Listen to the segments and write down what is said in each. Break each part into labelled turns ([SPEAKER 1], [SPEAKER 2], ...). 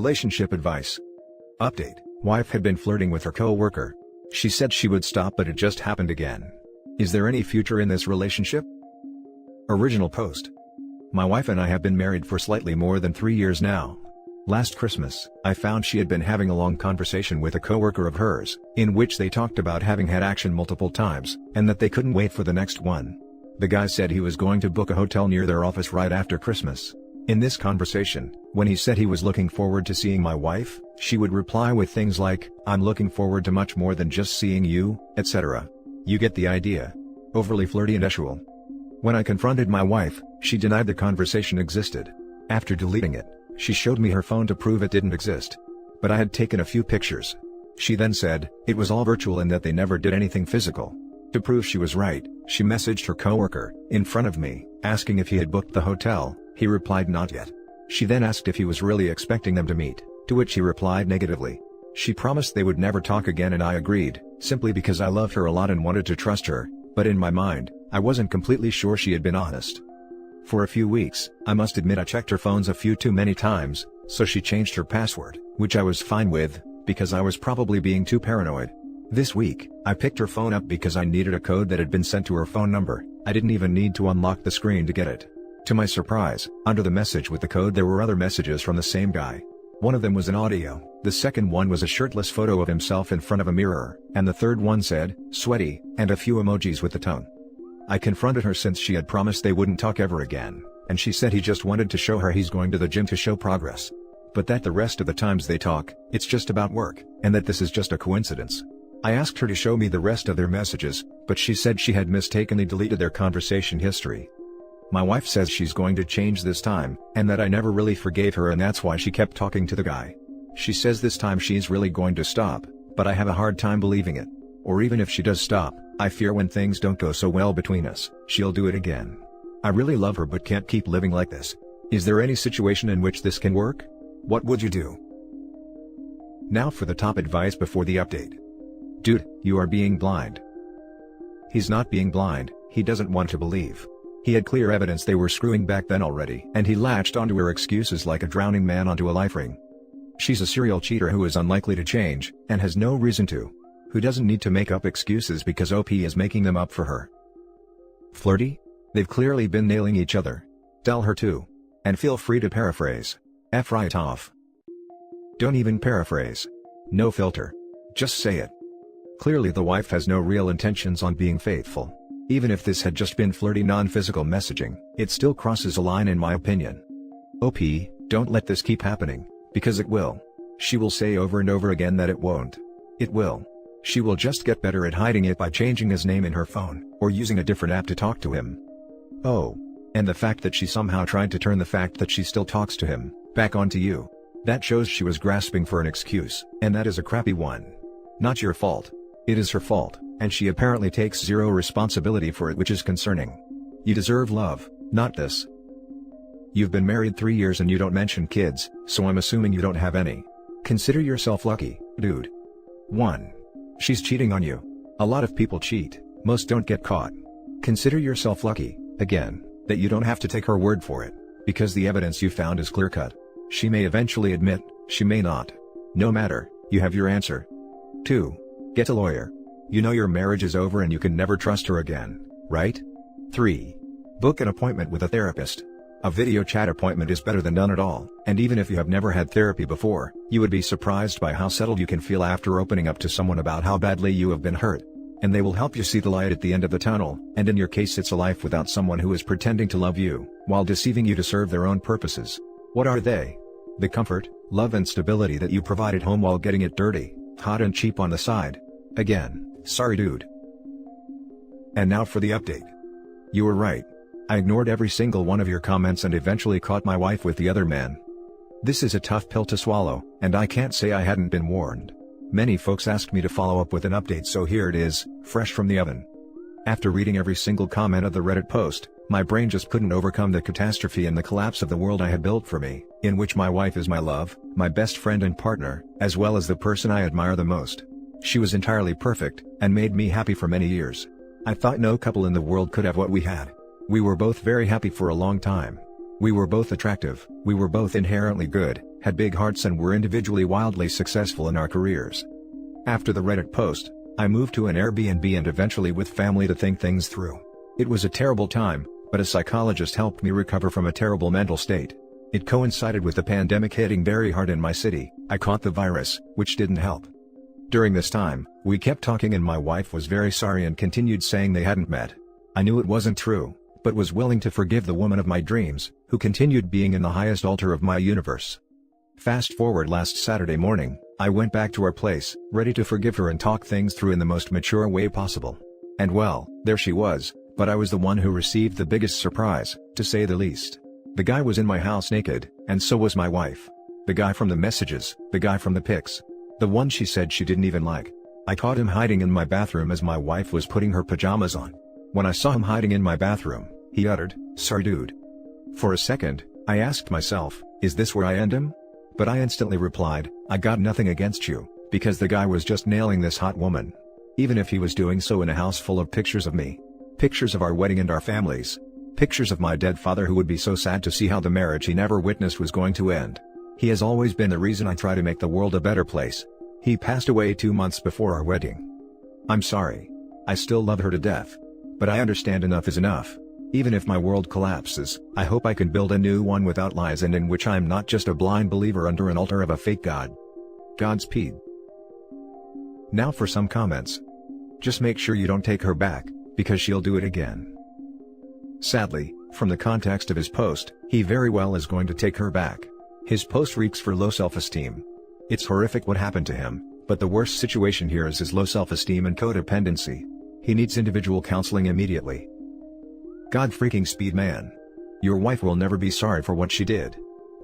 [SPEAKER 1] Relationship advice. Update: wife had been flirting with her co-worker. She said she would stop, but it just happened again. Is there any future in this relationship? Original post. My wife and I have been married for slightly more than 3 years now. Last Christmas, I found she had been having a long conversation with a coworker of hers, in which they talked about having had action multiple times, and that they couldn't wait for the next one. The guy said he was going to book a hotel near their office right after Christmas. In this conversation, when he said he was looking forward to seeing my wife, she would reply with things like, "I'm looking forward to much more than just seeing you," etc. You get the idea. Overly flirty and sexual. When I confronted my wife, she denied the conversation existed. After deleting it, she showed me her phone to prove it didn't exist. But I had taken a few pictures. She then said it was all virtual and that they never did anything physical. To prove she was right, she messaged her coworker, in front of me, asking if he had booked the hotel. He replied not yet. She then asked if he was really expecting them to meet, to which he replied negatively. She promised they would never talk again and I agreed, simply because I loved her a lot and wanted to trust her, but in my mind, I wasn't completely sure she had been honest. For a few weeks, I must admit I checked her phones a few too many times, so she changed her password, which I was fine with, because I was probably being too paranoid. This week, I picked her phone up because I needed a code that had been sent to her phone number. I didn't even need to unlock the screen to get it. To my surprise, under the message with the code there were other messages from the same guy. One of them was an audio, the second one was a shirtless photo of himself in front of a mirror, and the third one said, "sweaty," and a few emojis with the tongue. I confronted her since she had promised they wouldn't talk ever again, and she said he just wanted to show her he's going to the gym to show progress. But that the rest of the times they talk, it's just about work, and that this is just a coincidence. I asked her to show me the rest of their messages, but she said she had mistakenly deleted their conversation history. My wife says she's going to change this time, and that I never really forgave her and that's why she kept talking to the guy. She says this time she's really going to stop, but I have a hard time believing it. Or even if she does stop, I fear when things don't go so well between us, she'll do it again. I really love her but can't keep living like this. Is there any situation in which this can work? What would you do? Now for the top advice before the update. Dude, you are being blind. He's not being blind, he doesn't want to believe. He had clear evidence they were screwing back then already, and he latched onto her excuses like a drowning man onto a life ring. She's a serial cheater who is unlikely to change, and has no reason to. Who doesn't need to make up excuses because OP is making them up for her. Flirty? They've clearly been nailing each other. Tell her to. And feel free to paraphrase. F right off. Don't even paraphrase. No filter. Just say it. Clearly the wife has no real intentions on being faithful. Even if this had just been flirty non-physical messaging, it still crosses a line in my opinion. OP, don't let this keep happening, because it will. She will say over and over again that it won't. It will. She will just get better at hiding it by changing his name in her phone, or using a different app to talk to him. Oh. And the fact that she somehow tried to turn the fact that she still talks to him, back onto you. That shows she was grasping for an excuse, and that is a crappy one. Not your fault. It is her fault, and she apparently takes zero responsibility for it, which is concerning. You deserve love, not this. You've been married 3 years and you don't mention kids, so I'm assuming you don't have any. Consider yourself lucky, dude. 1. She's cheating on you. A lot of people cheat, most don't get caught. Consider yourself lucky, again, that you don't have to take her word for it, because the evidence you found is clear-cut. She may eventually admit, she may not. No matter, you have your answer. 2. Get a lawyer. You know your marriage is over and you can never trust her again, right? 3. Book an appointment with a therapist. A video chat appointment is better than none at all, and even if you have never had therapy before, you would be surprised by how settled you can feel after opening up to someone about how badly you have been hurt. And they will help you see the light at the end of the tunnel, and in your case it's a life without someone who is pretending to love you, while deceiving you to serve their own purposes. What are they? The comfort, love and stability that you provide at home while getting it dirty, hot and cheap on the side. Again, sorry dude. And now for the update. You were right. I ignored every single one of your comments and eventually caught my wife with the other man. This is a tough pill to swallow, and I can't say I hadn't been warned. Many folks asked me to follow up with an update, so here it is, fresh from the oven. After reading every single comment of the Reddit post, my brain just couldn't overcome the catastrophe and the collapse of the world I had built for me, in which my wife is my love, my best friend and partner, as well as the person I admire the most. She was entirely perfect, and made me happy for many years. I thought no couple in the world could have what we had. We were both very happy for a long time. We were both attractive, we were both inherently good, had big hearts and were individually wildly successful in our careers. After the Reddit post, I moved to an Airbnb and eventually with family to think things through. It was a terrible time, but a psychologist helped me recover from a terrible mental state. It coincided with the pandemic hitting very hard in my city. I caught the virus, which didn't help. During this time, we kept talking and my wife was very sorry and continued saying they hadn't met. I knew it wasn't true, but was willing to forgive the woman of my dreams, who continued being in the highest altar of my universe. Fast forward last Saturday morning, I went back to our place, ready to forgive her and talk things through in the most mature way possible. And well, there she was, but I was the one who received the biggest surprise, to say the least. The guy was in my house naked, and so was my wife. The guy from the messages, the guy from the pics. The one she said she didn't even like. I caught him hiding in my bathroom as my wife was putting her pajamas on. When I saw him hiding in my bathroom, he uttered, "Sorry dude." For a second, I asked myself, is this where I end him? But I instantly replied, I got nothing against you, because the guy was just nailing this hot woman. Even if he was doing so in a house full of pictures of me. Pictures of our wedding and our families. Pictures of my dead father who would be so sad to see how the marriage he never witnessed was going to end. He has always been the reason I try to make the world a better place. He passed away 2 months before our wedding. I'm sorry. I still love her to death. But I understand enough is enough. Even if my world collapses, I hope I can build a new one without lies and in which I'm not just a blind believer under an altar of a fake god. Godspeed. Now for some comments. Just make sure you don't take her back, because she'll do it again. Sadly, from the context of his post, he very well is going to take her back. His post reeks for low self-esteem. It's horrific what happened to him, but the worst situation here is his low self-esteem and codependency. He needs individual counseling immediately. God freaking speed man. Your wife will never be sorry for what she did.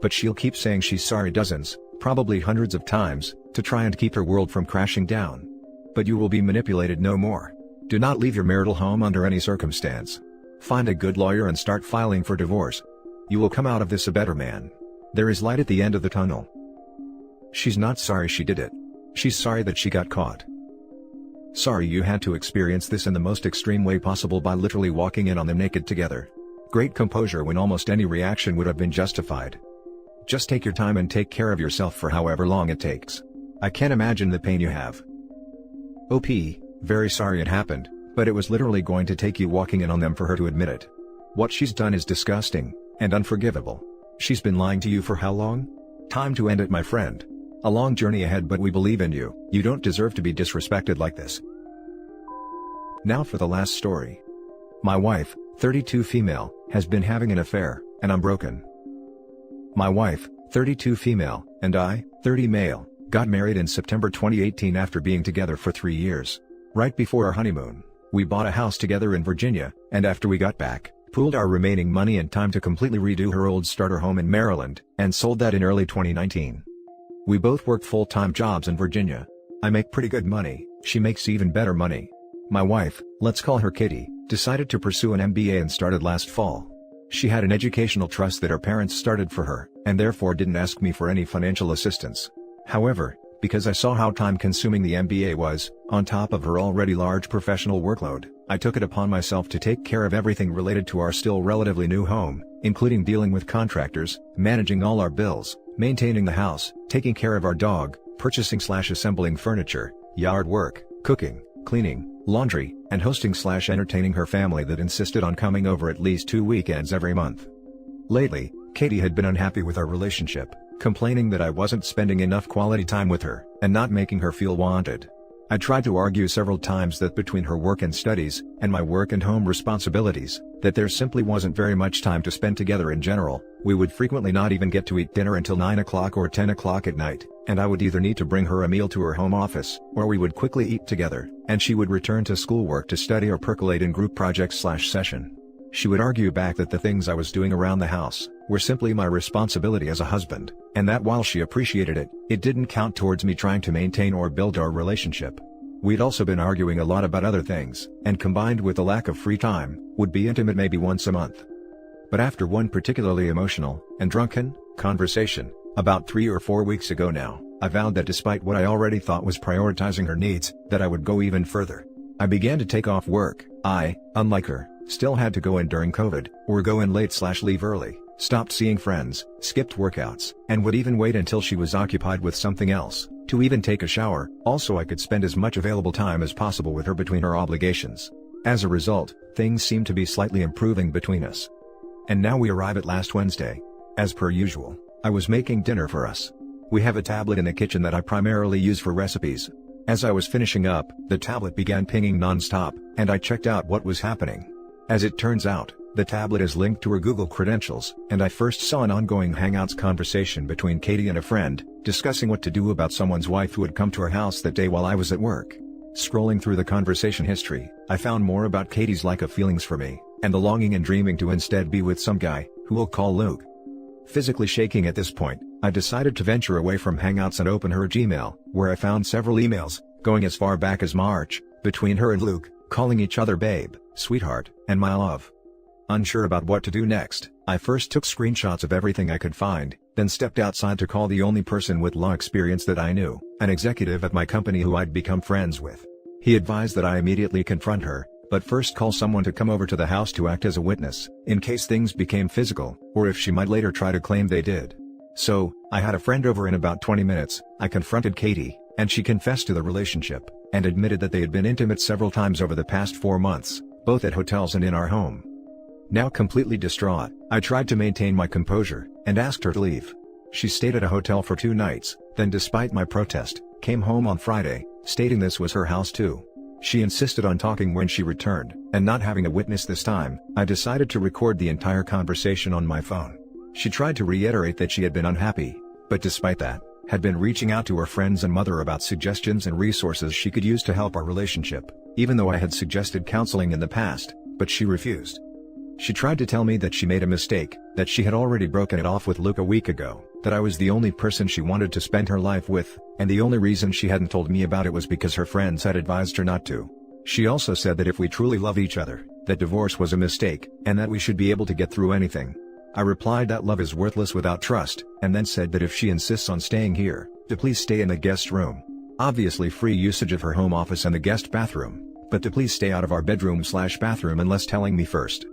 [SPEAKER 1] But she'll keep saying she's sorry dozens, probably hundreds of times, to try and keep her world from crashing down. But you will be manipulated no more. Do not leave your marital home under any circumstance. Find a good lawyer and start filing for divorce. You will come out of this a better man. There is light at the end of the tunnel. She's not sorry she did it. She's sorry that she got caught. Sorry you had to experience this in the most extreme way possible by literally walking in on them naked together. Great composure when almost any reaction would have been justified. Just take your time and take care of yourself for however long it takes. I can't imagine the pain you have. OP, very sorry it happened, but it was literally going to take you walking in on them for her to admit it. What she's done is disgusting, and unforgivable. She's been lying to you for how long? Time to end it, my friend. A long journey ahead, but we believe in you. You don't deserve to be disrespected like this. Now for the last story. My wife, 32 female, has been having an affair, and I'm broken. My wife, 32 female, and I, 30 male, got married in September 2018 after being together for 3 years. Right before our honeymoon, we bought a house together in Virginia, and after we got back, pooled our remaining money and time to completely redo her old starter home in Maryland, and sold that in early 2019. We both work full-time jobs in Virginia. I make pretty good money, she makes even better money. My wife, let's call her Kitty, decided to pursue an MBA and started last fall. She had an educational trust that her parents started for her, and therefore didn't ask me for any financial assistance. However, because I saw how time-consuming the MBA was, on top of her already large professional workload, I took it upon myself to take care of everything related to our still relatively new home, including dealing with contractors, managing all our bills, maintaining the house, taking care of our dog, purchasing/assembling furniture, yard work, cooking, cleaning, laundry, and hosting/entertaining her family that insisted on coming over at least 2 weekends every month. Lately, Katie had been unhappy with our relationship, complaining that I wasn't spending enough quality time with her, and not making her feel wanted. I tried to argue several times that between her work and studies, and my work and home responsibilities, that there simply wasn't very much time to spend together in general. We would frequently not even get to eat dinner until 9 o'clock or 10 o'clock at night, and I would either need to bring her a meal to her home office, or we would quickly eat together, and she would return to schoolwork to study or percolate in group projects/session. She would argue back that the things I was doing around the house were simply my responsibility as a husband, and that while she appreciated it, it didn't count towards me trying to maintain or build our relationship. We'd also been arguing a lot about other things, and combined with the lack of free time, would be intimate maybe once a month. But after one particularly emotional, and drunken, conversation, about 3 or 4 weeks ago now, I vowed that despite what I already thought was prioritizing her needs, that I would go even further. I began to take off work. I, unlike her, still had to go in during COVID, or go in late/leave early, stopped seeing friends, skipped workouts, and would even wait until she was occupied with something else, to even take a shower, also I could spend as much available time as possible with her between her obligations. As a result, things seemed to be slightly improving between us. And now we arrive at last Wednesday. As per usual, I was making dinner for us. We have a tablet in the kitchen that I primarily use for recipes. As I was finishing up, the tablet began pinging non-stop, and I checked out what was happening. As it turns out, the tablet is linked to her Google credentials, and I first saw an ongoing Hangouts conversation between Katie and a friend, discussing what to do about someone's wife who had come to her house that day while I was at work. Scrolling through the conversation history, I found more about Katie's lack of feelings for me, and the longing and dreaming to instead be with some guy, who we'll call Luke. Physically shaking at this point, I decided to venture away from Hangouts and open her Gmail, where I found several emails, going as far back as March, between her and Luke, calling each other babe, sweetheart, and my love. Unsure about what to do next, I first took screenshots of everything I could find, then stepped outside to call the only person with law experience that I knew, an executive at my company who I'd become friends with. He advised that I immediately confront her, but first call someone to come over to the house to act as a witness, in case things became physical, or if she might later try to claim they did. So, I had a friend over in about 20 minutes, I confronted Katie, and she confessed to the relationship, and admitted that they had been intimate several times over the past 4 months, both at hotels and in our home. Now completely distraught, I tried to maintain my composure, and asked her to leave. She stayed at a hotel for 2 nights, then despite my protest, came home on Friday, stating this was her house too. She insisted on talking when she returned, and not having a witness this time, I decided to record the entire conversation on my phone. She tried to reiterate that she had been unhappy, but despite that, had been reaching out to her friends and mother about suggestions and resources she could use to help our relationship, even though I had suggested counseling in the past, but she refused. She tried to tell me that she made a mistake, that she had already broken it off with Luke a week ago, that I was the only person she wanted to spend her life with, and the only reason she hadn't told me about it was because her friends had advised her not to. She also said that if we truly love each other, that divorce was a mistake, and that we should be able to get through anything. I replied that love is worthless without trust, and then said that if she insists on staying here, to please stay in the guest room. Obviously free usage of her home office and the guest bathroom, but to please stay out of our bedroom/bathroom unless telling me first.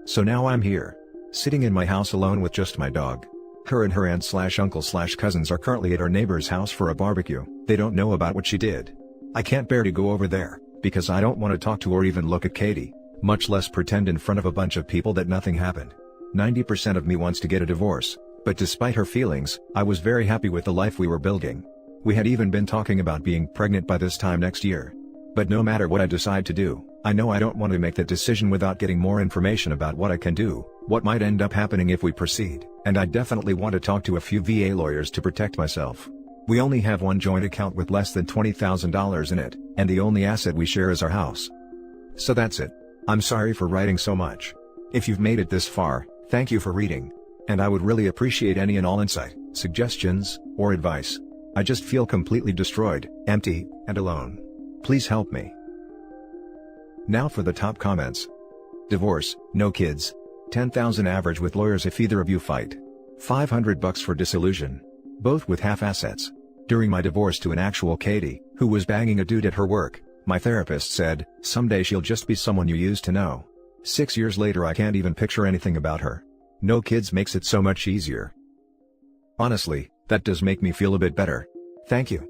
[SPEAKER 1] So now I'm here, sitting in my house alone with just my dog. Her and her aunt/uncle/cousins are currently at our neighbor's house for a barbecue. They don't know about what she did. I can't bear to go over there, because I don't want to talk to or even look at Katie, much less pretend in front of a bunch of people that nothing happened. 90% of me wants to get a divorce, but despite her feelings, I was very happy with the life we were building. We had even been talking about being pregnant by this time next year. But no matter what I decide to do, I know I don't want to make that decision without getting more information about what I can do, what might end up happening if we proceed, and I definitely want to talk to a few VA lawyers to protect myself. We only have one joint account with less than $20,000 in it, and the only asset we share is our house. So that's it. I'm sorry for writing so much. If you've made it this far, thank you for reading. And I would really appreciate any and all insight, suggestions, or advice. I just feel completely destroyed, empty, and alone. Please help me. Now for the top comments. Divorce, no kids. 10,000 average with lawyers if either of you fight. $500 for disillusion. Both with half assets. During my divorce to an actual Katie, who was banging a dude at her work, my therapist said, someday she'll just be someone you used to know. 6 years later I can't even picture anything about her. No kids makes it so much easier. Honestly, that does make me feel a bit better. Thank you.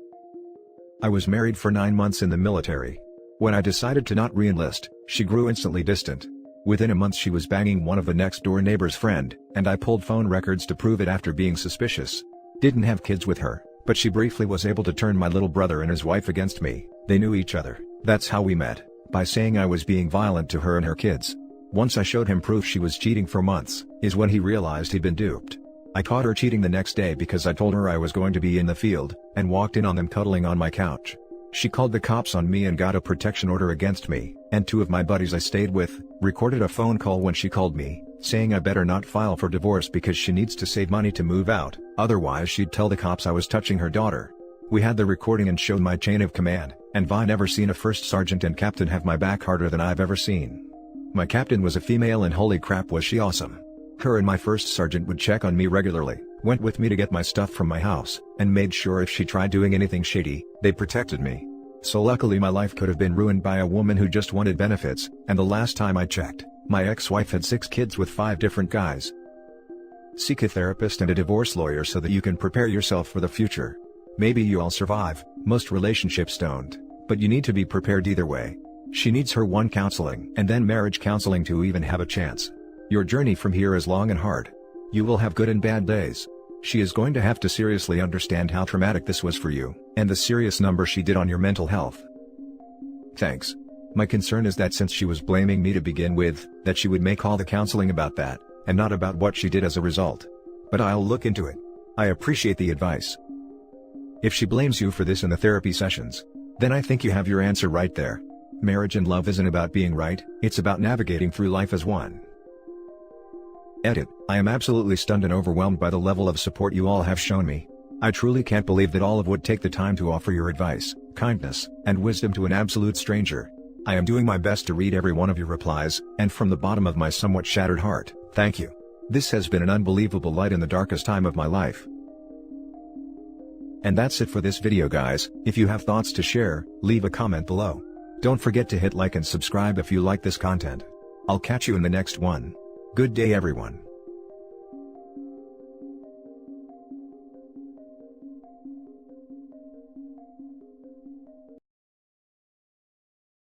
[SPEAKER 1] I was married for 9 months in the military. When I decided to not re-enlist, she grew instantly distant. Within a month she was banging one of the next-door neighbor's friend, and I pulled phone records to prove it after being suspicious. Didn't have kids with her, but she briefly was able to turn my little brother and his wife against me. They knew each other. That's how we met, by saying I was being violent to her and her kids. Once I showed him proof she was cheating for months, is when he realized he'd been duped. I caught her cheating the next day because I told her I was going to be in the field, and walked in on them cuddling on my couch. She called the cops on me and got a protection order against me, and 2 of my buddies I stayed with, recorded a phone call when she called me, saying I better not file for divorce because she needs to save money to move out, otherwise she'd tell the cops I was touching her daughter. We had the recording and showed my chain of command, and I never seen a first sergeant and captain have my back harder than I've ever seen. My captain was a female and holy crap was she awesome. Her and my first sergeant would check on me regularly, went with me to get my stuff from my house, and made sure if she tried doing anything shady, they protected me. So luckily my life could have been ruined by a woman who just wanted benefits, and the last time I checked, my ex-wife had 6 kids with 5 different guys. Seek a therapist and a divorce lawyer so that you can prepare yourself for the future. Maybe you'll survive, most relationships don't, but you need to be prepared either way. She needs her Wont counseling and then marriage counseling to even have a chance. Your journey from here is long and hard. You will have good and bad days. She is going to have to seriously understand how traumatic this was for you, and the serious number she did on your mental health. Thanks. My concern is that since she was blaming me to begin with, that she would make all the counseling about that, and not about what she did as a result. But I'll look into it. I appreciate the advice. If she blames you for this in the therapy sessions, then I think you have your answer right there. Marriage and love isn't about being right, it's about navigating through life as one. Edit. I am absolutely stunned and overwhelmed by the level of support you all have shown me. I truly can't believe that all of would take the time to offer your advice, kindness, and wisdom to an absolute stranger. I am doing my best to read every one of your replies, and from the bottom of my somewhat shattered heart, thank you. This has been an unbelievable light in the darkest time of my life. And that's it for this video, guys. If you have thoughts to share, leave a comment below. Don't forget to hit like and subscribe if you like this content. I'll catch you in the next one. Good day, everyone.